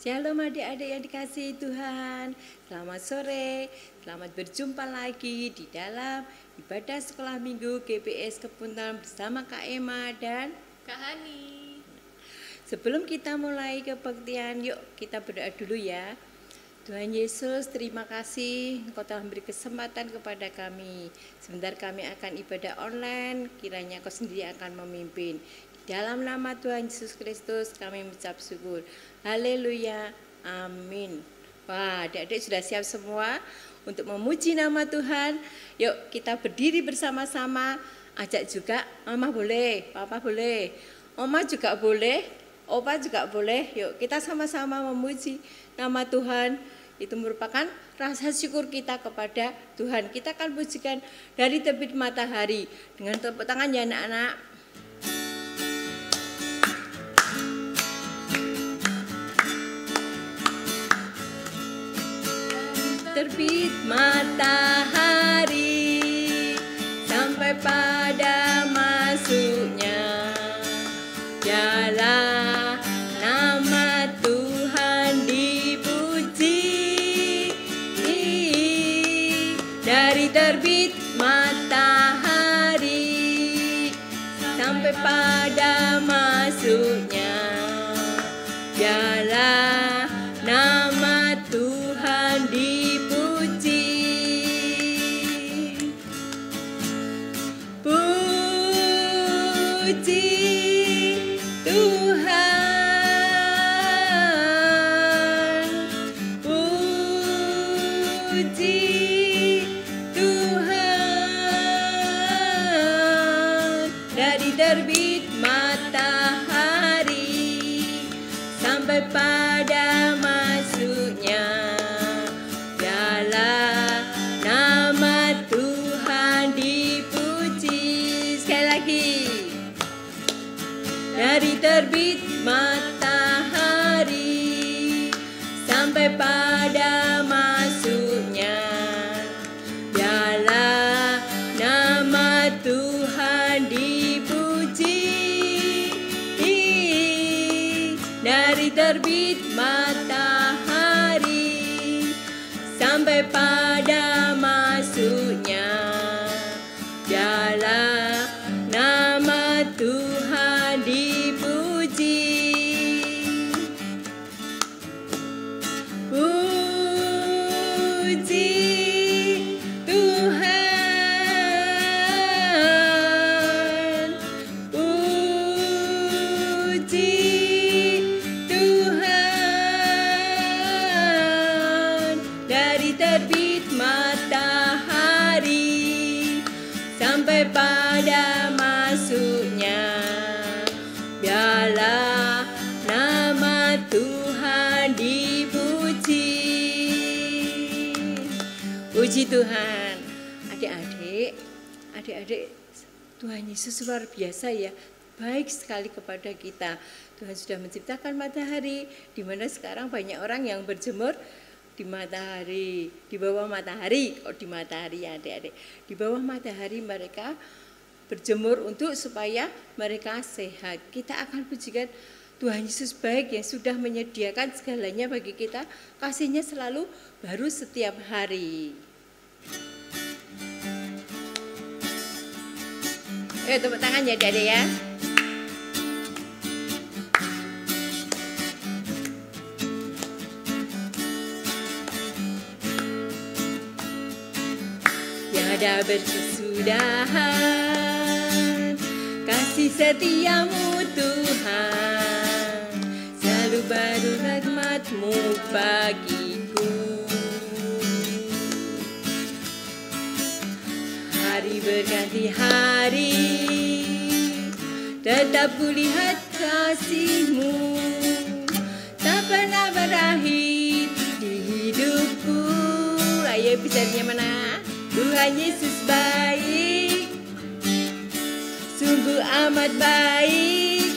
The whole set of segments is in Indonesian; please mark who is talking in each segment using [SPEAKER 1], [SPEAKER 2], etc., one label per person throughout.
[SPEAKER 1] Shalom adik-adik yang dikasihi Tuhan. Selamat sore, selamat berjumpa lagi di dalam ibadah sekolah minggu GPS Kepuntan bersama Kak Emma dan
[SPEAKER 2] Kak Hani.
[SPEAKER 1] Sebelum kita mulai kebaktian, yuk kita berdoa dulu ya. Tuhan Yesus, terima kasih Engkau telah memberi kesempatan kepada kami. Sebentar kami akan ibadah online, kiranya Engkau sendiri akan memimpin. Dalam nama Tuhan Yesus Kristus kami mengucap syukur. Haleluya, amin. Wah, adik-adik sudah siap semua untuk memuji nama Tuhan. Yuk kita berdiri bersama-sama. Ajak juga, Mama boleh, Papa boleh, Oma juga boleh, Opa juga boleh. Yuk kita sama-sama memuji nama Tuhan. Itu merupakan rasa syukur kita kepada Tuhan. Kita akan pujikan dari terbit matahari dengan tepuk tangan ya anak-anak. Terbit matahari sampai pada masuknya, dialah nama Tuhan dipuji. Dari terbit matahari sampai pada masuknya, dialah nama Tuhan dipuji. Puji Tuhan, puji Tuhan. Dari terbit matahari sampai pada masuknya, dialah nama Tuhan dipuji. Sekali lagi. Dari terbit matahari sampai pada masuknya, dialah nama Tuhan dipuji. Dari terbit matahari sampai pada masuknya, dialah nama Tuhan dipuji. Puji Tuhan, puji Tuhan. Dari terbit matahari sampai pada masuknya, dialah nama Tuhan dipuji. Puji Tuhan. Adik-adik, Tuhan Yesus luar biasa ya, baik sekali kepada kita. Tuhan sudah menciptakan matahari, di mana sekarang banyak orang yang berjemur di matahari, di bawah matahari. Di matahari ya adik-adik, di bawah matahari mereka berjemur untuk supaya mereka sehat. Kita akan pujikan Tuhan Yesus baik yang sudah menyediakan segalanya bagi kita. Kasihnya selalu baru setiap hari. Tepuk tangan ya adik-adik ya. Tiada berkesudahan kasih setiamu Tuhan, selalu baru rahmat-Mu bagiku. Hari berganti hari, tetap kulihat kasih-Mu, tak pernah berakhir di hidupku. Ayo bicaranya mana? Tuhan Yesus baik, sungguh amat baik,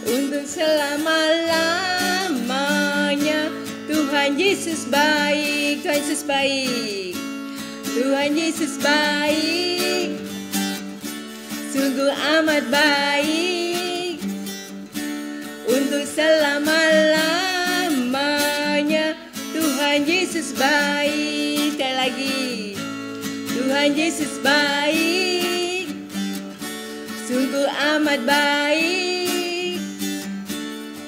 [SPEAKER 1] untuk selama-lamanya. Tuhan Yesus baik, Tuhan Yesus baik, Tuhan Yesus baik, sungguh amat baik, untuk selama-lamanya. baik. Sekali lagi, Tuhan Yesus baik, sungguh amat baik,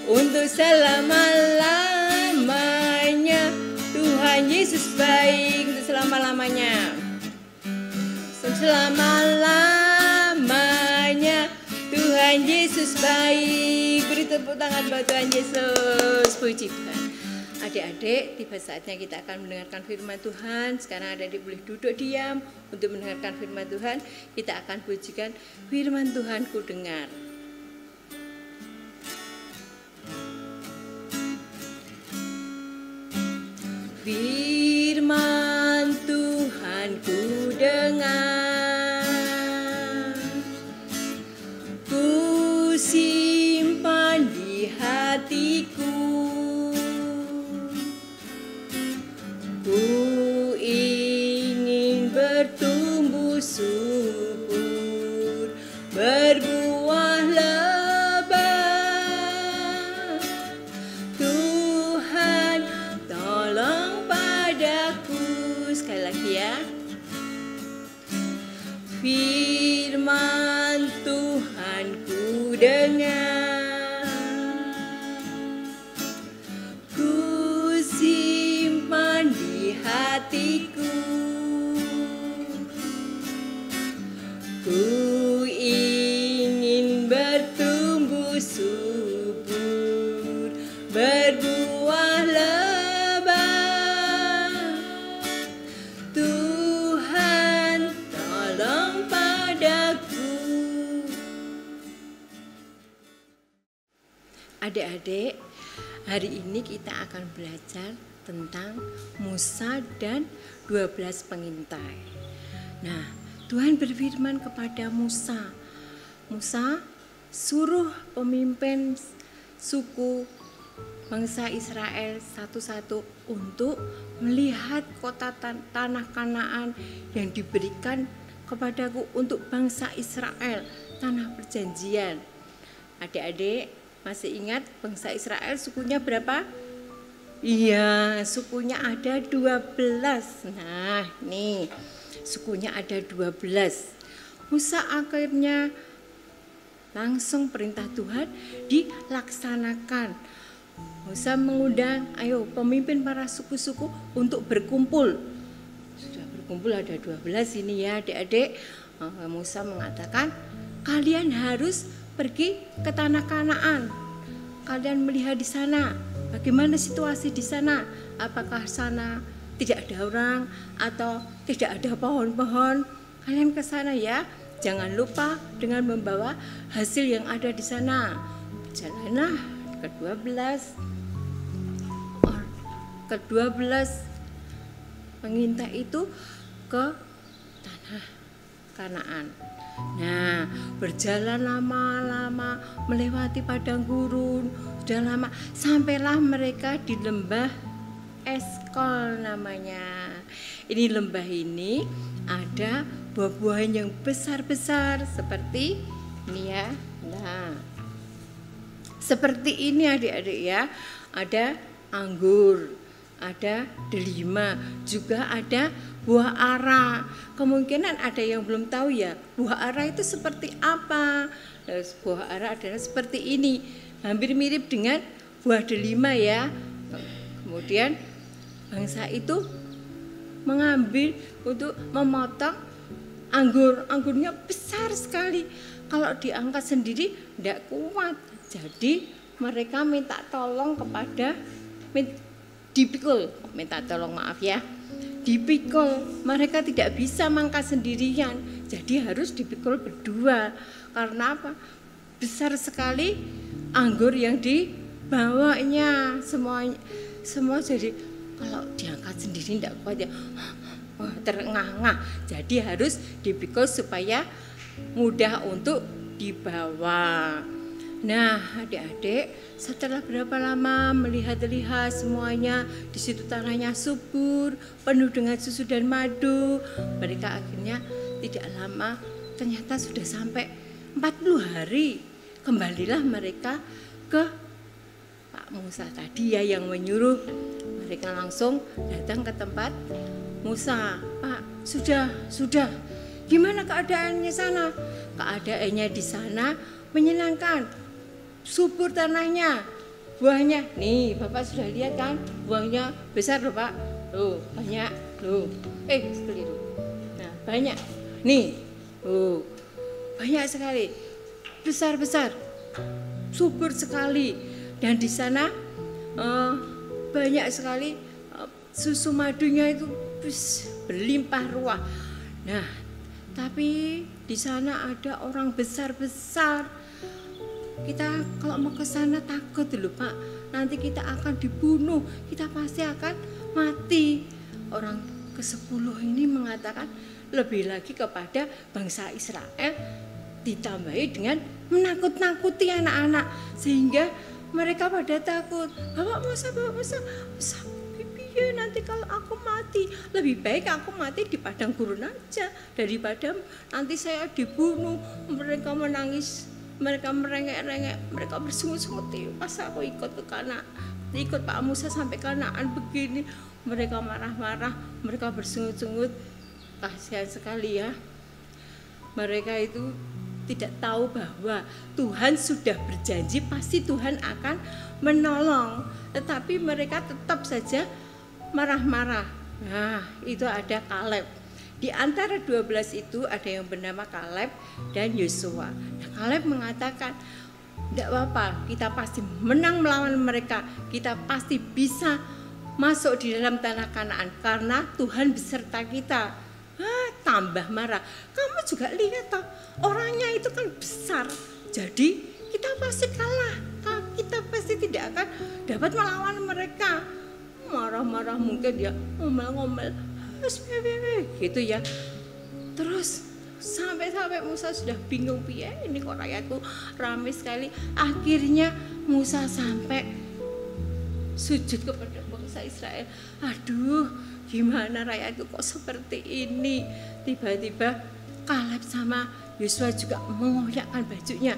[SPEAKER 1] untuk selama-lamanya. Tuhan Yesus baik untuk selama-lamanya. Selama-lamanya Tuhan Yesus baik. Beri tepuk tangan buat Tuhan Yesus. Puji Tuhan. Adik-adik, tiba saatnya kita akan mendengarkan firman Tuhan. Sekarang adik-adik boleh duduk diam untuk mendengarkan firman Tuhan. Kita akan pujikan firman Tuhan ku dengar. Firman Tuhan ku dengar, ku simpan di hatiku, ku ingin bertumbuh subur, berbuah lebat. Tuhan tolong padaku. Sekali lagi ya. Firman Tuhan ku dengar, ku simpan di hatiku, ku ingin bertumbuh subur, berbuah lebat. Tuhan tolong padaku. Adik-adik, hari ini kita akan belajar tentang Musa dan 12 pengintai. Nah, Tuhan berfirman kepada Musa, Musa, suruh pemimpin suku bangsa Israel satu-satu untuk melihat kota tanah Kanaan yang diberikan kepadaku untuk bangsa Israel, tanah perjanjian. Adik-adik masih ingat bangsa Israel sukunya berapa? Iya, sukunya ada 12. Nah, nih sukunya ada 12. Musa akhirnya langsung perintah Tuhan dilaksanakan. Musa mengundang, ayo pemimpin para suku-suku untuk berkumpul. Sudah berkumpul ada 12 ini ya adik-adik. Musa mengatakan, kalian harus pergi ke tanah Kanaan. Kalian melihat di sana, bagaimana situasi di sana? Apakah sana tidak ada orang atau tidak ada pohon-pohon? Kalian ke sana ya. Jangan lupa dengan membawa hasil yang ada di sana. Berjalanlah ke-12 pengintai itu ke tanah Kanaan. Nah, berjalan lama-lama melewati padang gurun, sudah lama sampailah mereka di lembah Eskol namanya. Ini lembah ini ada buah-buahan yang besar-besar seperti ini ya. Nah, seperti ini adik-adik ya. Ada anggur, ada delima, juga ada buah ara. Kemungkinan ada yang belum tahu ya, buah ara itu seperti apa? Buah ara adalah seperti ini, hampir mirip dengan buah delima ya. Kemudian bangsa itu mengambil untuk memotong anggur. Anggurnya besar sekali, kalau diangkat sendiri tidak kuat. Jadi mereka minta tolong kepada dipikul, dipikul. Mereka tidak bisa mangkat sendirian, jadi harus dipikul berdua. Karena apa? Besar sekali anggur yang dibawanya, semua jadi kalau diangkat sendiri tidak kuat ya, terengah-engah. Jadi harus dipikul supaya mudah untuk dibawa. Nah, adik-adik, setelah berapa lama melihat-lihat semuanya, di situ tanahnya subur, penuh dengan susu dan madu. Mereka akhirnya tidak lama, ternyata sudah sampai 40 hari. Kembalilah mereka ke Pak Musa tadi ya yang menyuruh Mereka langsung datang ke tempat Musa. Pak, sudah. Gimana keadaannya sana? Keadaannya di sana menyenangkan. Subur tanahnya. Buahnya, nih Bapak sudah lihat kan? Buahnya besar loh Pak. Loh, banyak. Loh, keliru. Nah, banyak. Nih, banyak sekali. Besar-besar. Subur sekali. Dan di sana banyak sekali susu madunya itu berlimpah ruah. Nah, tapi di sana ada orang besar-besar. Kita kalau mau ke sana takut dulu Pak, nanti kita akan dibunuh, kita pasti akan mati. Orang ke-10 ini mengatakan lebih lagi kepada bangsa Israel, ditambahi dengan menakut-nakuti anak-anak sehingga mereka pada takut. Bapak Musa, nanti kalau aku mati, lebih baik aku mati di padang gurun aja daripada nanti saya dibunuh. Mereka menangis, mereka merengek-rengek, mereka bersungut-sungut. Pas aku ikut Pak Musa sampai Kanaan begini, mereka marah-marah, mereka bersungut-sungut. Kasihan sekali ya. Mereka itu tidak tahu bahwa Tuhan sudah berjanji pasti Tuhan akan menolong, tetapi mereka tetap saja marah-marah. Nah, itu ada Kaleb. Di antara 12 itu ada yang bernama Kaleb dan Yosua. Nah, Kaleb mengatakan, tidak apa-apa, kita pasti menang melawan mereka. Kita pasti bisa masuk di dalam tanah Kanaan karena Tuhan beserta kita. Tambah marah. Kamu juga lihat toh, orangnya itu kan besar. Jadi kita pasti kalah. Kita pasti tidak akan dapat melawan mereka. Marah-marah mungkin dia ngomel-ngomel gitu ya. Terus sampai Musa sudah bingung, ini kok rakyatku ramai sekali. Akhirnya Musa sampai sujud kepada bangsa Israel. Aduh, gimana rakyatku kok seperti ini. Tiba-tiba Kaleb sama Yosua juga mengoyakkan bajunya.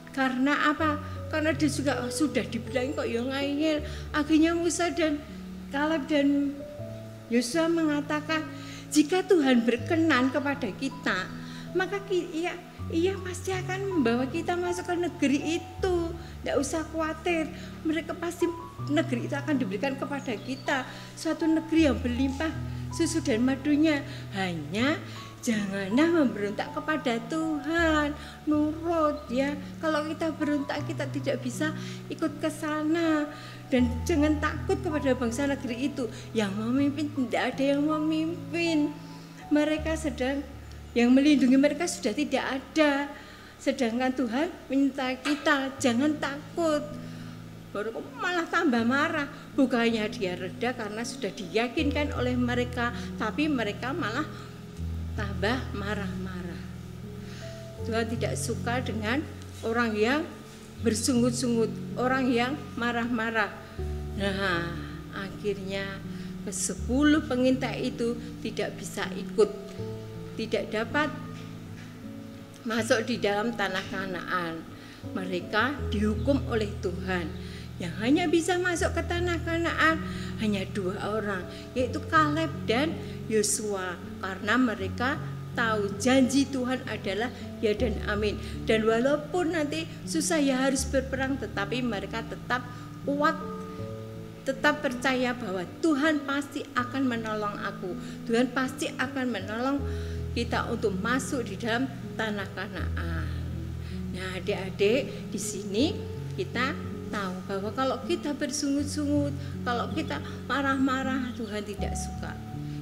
[SPEAKER 1] Karena apa? Karena dia juga sudah dibilang kok ya ngayel. Akhirnya Musa dan Kaleb dan Yosua mengatakan, jika Tuhan berkenan kepada kita, maka ia pasti akan membawa kita masuk ke negeri itu. Tidak usah khawatir, mereka pasti negeri itu akan diberikan kepada kita, suatu negeri yang berlimpah susu dan madunya. Hanya janganlah memberontak kepada Tuhan, nurut ya. Kalau kita berontak, kita tidak bisa ikut ke sana. Dan jangan takut kepada bangsa negeri itu. Yang memimpin tidak ada yang memimpin. Mereka yang melindungi mereka sudah tidak ada. Sedangkan Tuhan minta kita jangan takut. Baru malah tambah marah. Bukannya dia reda karena sudah diyakinkan oleh mereka, tapi mereka malah tambah marah-marah. Tuhan tidak suka dengan orang yang bersungut-sungut, orang yang marah-marah. Nah, akhirnya ke-10 pengintai itu tidak bisa ikut, tidak dapat masuk di dalam tanah Kanaan. Mereka dihukum oleh Tuhan. Yang hanya bisa masuk ke tanah Kanaan hanya 2 orang, yaitu Kaleb dan Yosua, karena mereka tahu janji Tuhan adalah ya dan amin. Dan walaupun nanti susah ya harus berperang, tetapi mereka tetap kuat, tetap percaya bahwa Tuhan pasti akan menolong aku. Tuhan pasti akan menolong kita untuk masuk di dalam tanah Kanaan. Nah, adik-adik, di sini kita tahu bahwa kalau kita bersungut-sungut, kalau kita marah-marah, Tuhan tidak suka.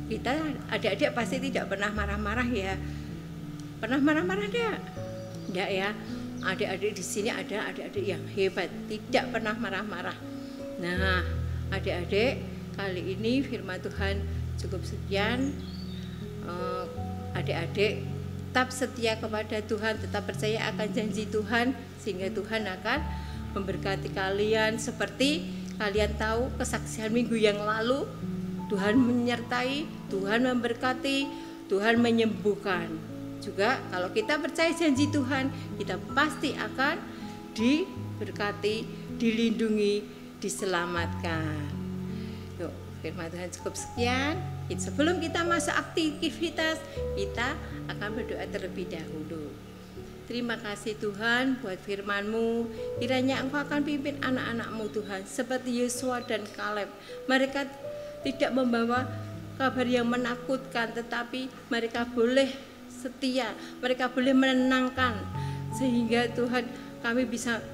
[SPEAKER 1] Kita adik-adik pasti tidak pernah marah-marah ya. Pernah marah-marah enggak? Enggak ya. Adik-adik di sini ada adik-adik yang hebat, tidak pernah marah-marah. Nah, adik-adik, kali ini firman Tuhan cukup sekian. Adik-adik tetap setia kepada Tuhan, tetap percaya akan janji Tuhan, sehingga Tuhan akan memberkati kalian. Seperti kalian tahu kesaksian minggu yang lalu, Tuhan menyertai, Tuhan memberkati, Tuhan menyembuhkan. Juga kalau kita percaya janji Tuhan, kita pasti akan diberkati, dilindungi, diselamatkan. Yuk, Firman Tuhan cukup sekian. Sebelum kita masuk aktivitas, kita akan berdoa terlebih dahulu. Terima kasih Tuhan buat firman-Mu. Kiranya Engkau akan pimpin anak-anak-Mu Tuhan, seperti Yosua dan Kaleb. Mereka tidak membawa kabar yang menakutkan, tetapi mereka boleh setia, mereka boleh menenangkan. Sehingga Tuhan, kami bisa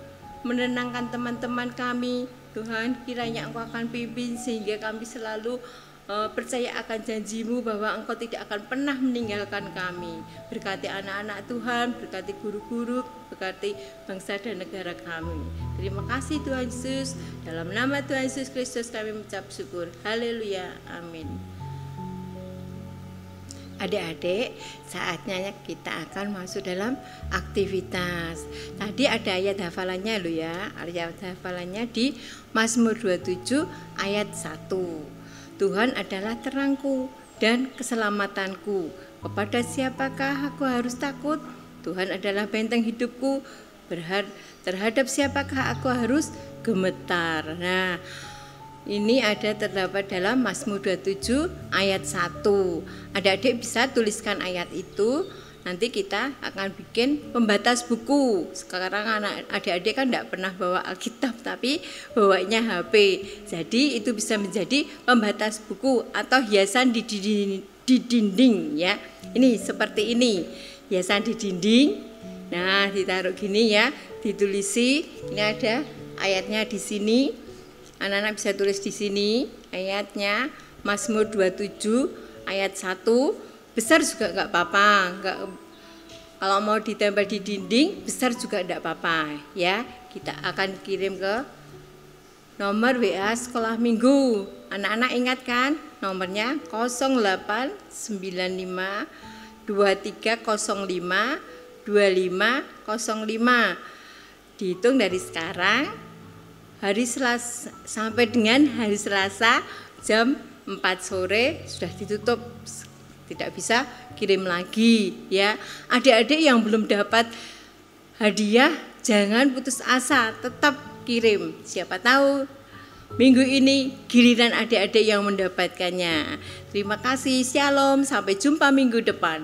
[SPEAKER 1] menenangkan teman-teman kami. Tuhan, kiranya Engkau akan pimpin sehingga kami selalu percaya akan janji-Mu bahwa Engkau tidak akan pernah meninggalkan kami. Berkati anak-anak Tuhan, berkati guru-guru, berkati bangsa dan negara kami. Terima kasih Tuhan Yesus. Dalam nama Tuhan Yesus Kristus kami mengucap syukur. Haleluya. Amin. Adik-adik, saatnya kita akan masuk dalam aktivitas. Tadi ada ayat hafalannya loh ya. Ayat hafalannya di Mazmur 27 ayat 1. Tuhan adalah terangku dan keselamatanku. Kepada siapakah aku harus takut? Tuhan adalah benteng hidupku. Terhadap siapakah aku harus gemetar? Nah, ini ada terdapat dalam Mazmur 27 ayat 1. Adik-adik bisa tuliskan ayat itu. Nanti kita akan bikin pembatas buku. Sekarang adik-adik kan tidak pernah bawa Alkitab, tapi bawanya HP. Jadi itu bisa menjadi pembatas buku atau hiasan di dinding ya. Ini seperti ini, hiasan di dinding. Nah, ditaruh gini ya, ditulisi. Ini ada ayatnya di sini. Anak-anak bisa tulis di sini ayatnya, Mazmur 27 ayat 1. Besar juga enggak apa-apa, kalau mau ditempel di dinding besar juga enggak apa-apa ya. Kita akan kirim ke nomor WA sekolah minggu. Anak-anak ingat kan nomornya 0895 2305 2505. Dihitung dari sekarang hari Selasa sampai dengan hari Selasa jam 4 sore sudah ditutup. Tidak bisa kirim lagi ya. Adik-adik yang belum dapat hadiah jangan putus asa, tetap kirim. Siapa tahu minggu ini giliran adik-adik yang mendapatkannya. Terima kasih, shalom, sampai jumpa minggu depan.